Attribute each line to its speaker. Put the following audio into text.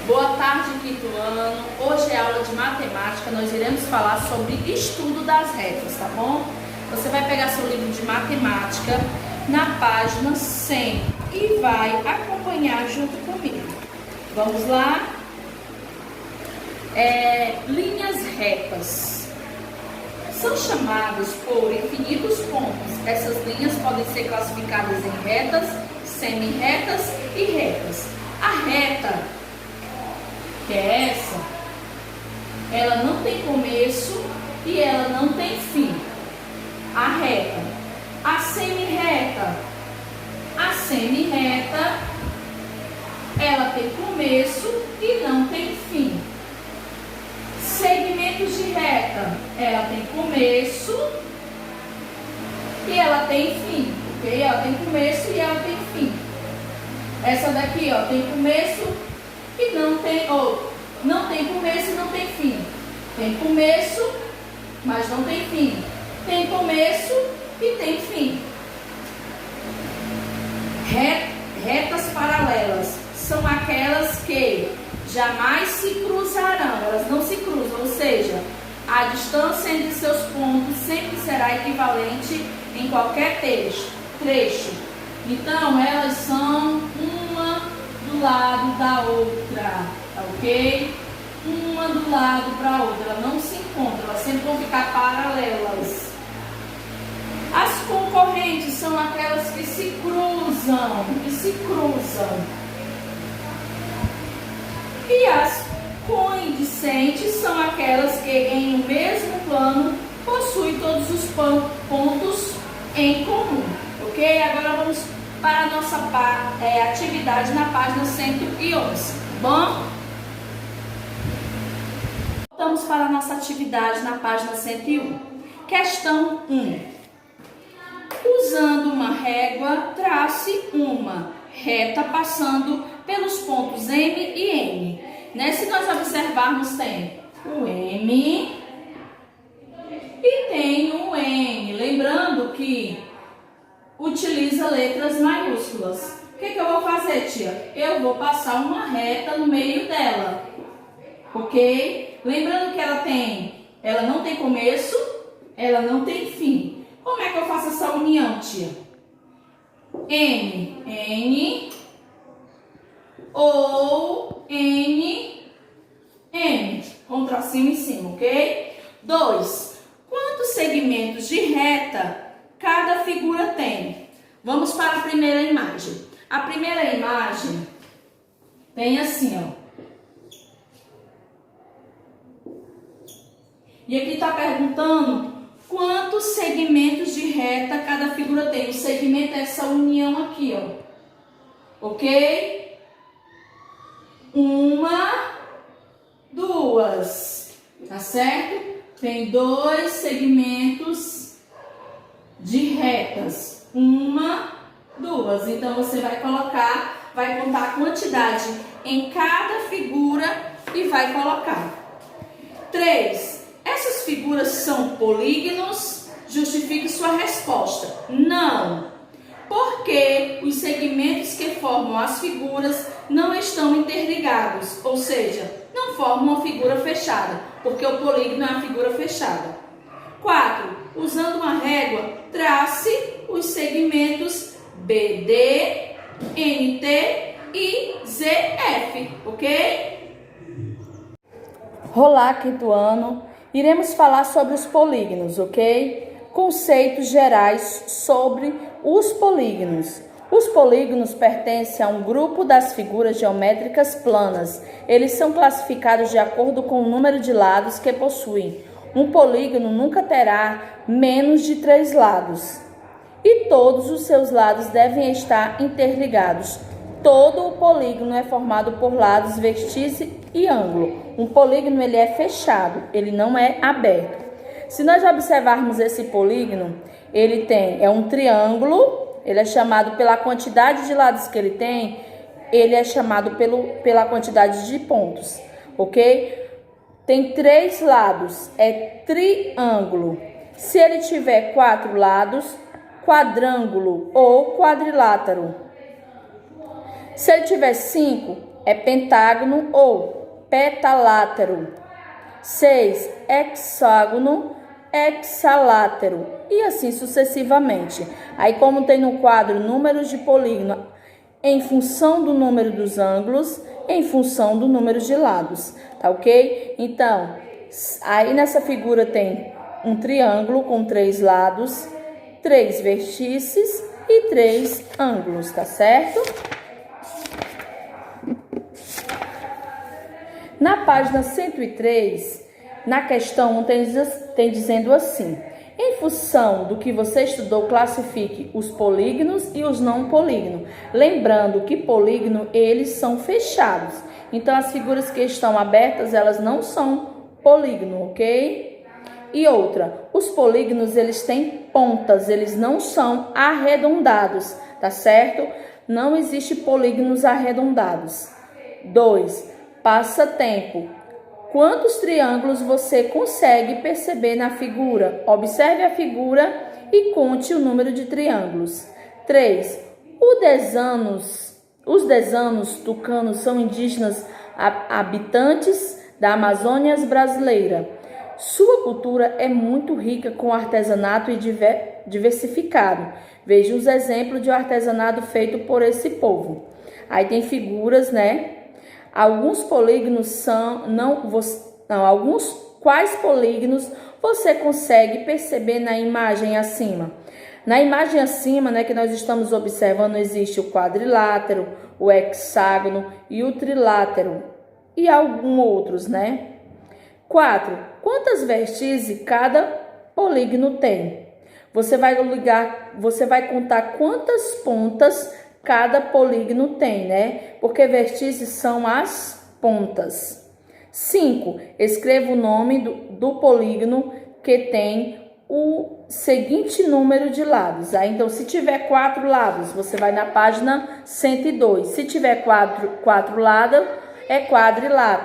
Speaker 1: Boa tarde, quinto ano. Hoje é aula de matemática. Nós iremos falar sobre estudo das retas, tá bom? Você vai pegar seu livro de matemática na página 100 e vai acompanhar junto comigo. Vamos lá? Linhas retas são chamadas por infinitos pontos. Essas linhas podem ser classificadas em retas, semi-retas e retas. A reta, que é essa, ela não tem começo e ela não tem fim. A reta. A semi-reta, ela tem começo e não tem fim. Segmentos de reta, ela tem começo e ela tem fim, ok? Ela tem começo e ela tem fim. Essa daqui, ó, tem começo e não tem, não tem começo e não tem fim. Tem começo, mas não tem fim. Tem começo e tem fim. Retas paralelas são aquelas que jamais se cruzarão, elas não se cruzam, ou seja, a distância entre seus pontos sempre será equivalente em qualquer trecho. Então, elas são uma do lado da outra, tá ok? Uma do lado para a outra, elas não se encontram, elas sempre vão ficar paralelas. As concorrentes são aquelas que se cruzam, E as coincidentes são aquelas que em um mesmo plano possuem todos os pontos em comum, ok? Agora vamos para a nossa atividade na página 111, bom? Voltamos para a nossa atividade na página 101. Questão 1. Usando uma régua, trace uma reta passando pelos pontos M e N. Se nós observarmos, tem o M e tem o N. Lembrando que utiliza letras maiúsculas. O que eu vou fazer, tia? Eu vou passar uma reta no meio dela, ok? Lembrando que ela não tem começo, ela não tem fim. Como é que eu faço essa união, tia? N, ou N, com tracinho em cima, ok? 2. Quantos segmentos de reta cada figura tem? Vamos para a primeira imagem. A primeira imagem tem assim, ó. E aqui está perguntando quantos segmentos de reta cada figura tem. O segmento é essa união aqui, ó. Ok? 1, 2. Tá certo? Tem 2 segmentos de retas. 1, 2. Então, você vai contar a quantidade em cada figura e vai colocar. 3. Essas figuras são polígonos? Justifique sua resposta. Não, porque os segmentos que formam as figuras não estão interligados, ou seja, não formam uma figura fechada, porque o polígono é uma figura fechada. 4. Usando uma régua, trace os segmentos BD, NT e ZF, ok? Olá, quinto ano. Iremos falar sobre os polígonos, ok? Conceitos gerais sobre os polígonos. Os polígonos pertencem a um grupo das figuras geométricas planas. Eles são classificados de acordo com o número de lados que possuem. Um polígono nunca terá menos de 3 lados. E todos os seus lados devem estar interligados. Todo o polígono é formado por lados, vértices e ângulo. Um polígono ele é fechado, ele não é aberto. Se nós observarmos esse polígono, ele é um triângulo, ele é chamado pela quantidade de lados que ele tem, ele é chamado pela quantidade de pontos, ok? Tem 3 lados, é triângulo. Se ele tiver 4 lados, quadrângulo ou quadrilátero. Se ele tiver 5, é pentágono ou petalátero. 6, hexágono, hexalátero. E assim sucessivamente. Aí, como tem no quadro números de polígono em função do número dos ângulos, em função do número de lados, tá ok? Então, aí nessa figura tem um triângulo com 3 lados, 3 vértices e 3 ângulos, tá certo? Na página 103, na questão 1, tem dizendo assim: em função do que você estudou, classifique os polígonos e os não polígonos. Lembrando que polígono, eles são fechados. Então, as figuras que estão abertas, elas não são polígono, ok? E outra, os polígonos, eles têm pontas, eles não são arredondados, tá certo? Não existe polígonos arredondados. 2, passatempo. Quantos triângulos você consegue perceber na figura? Observe a figura e conte o número de triângulos. 3. Os desanos tucanos são indígenas habitantes da Amazônia brasileira. Sua cultura é muito rica com artesanato e diversificado. Veja os exemplos de artesanato feito por esse povo. Aí tem figuras, né? Alguns polígonos quais polígonos você consegue perceber na imagem acima? Na imagem acima, né, que nós estamos observando, existe o quadrilátero, o hexágono e o trilátero e alguns outros, né? 4. Quantas vértices cada polígono tem? Você vai contar quantas pontas cada polígono tem, né? Porque vértices são as pontas. 5. Escreva o nome do polígono que tem o seguinte número de lados. Então, se tiver 4 lados, você vai na página 102. Se tiver 4 lados, é quadrilátero.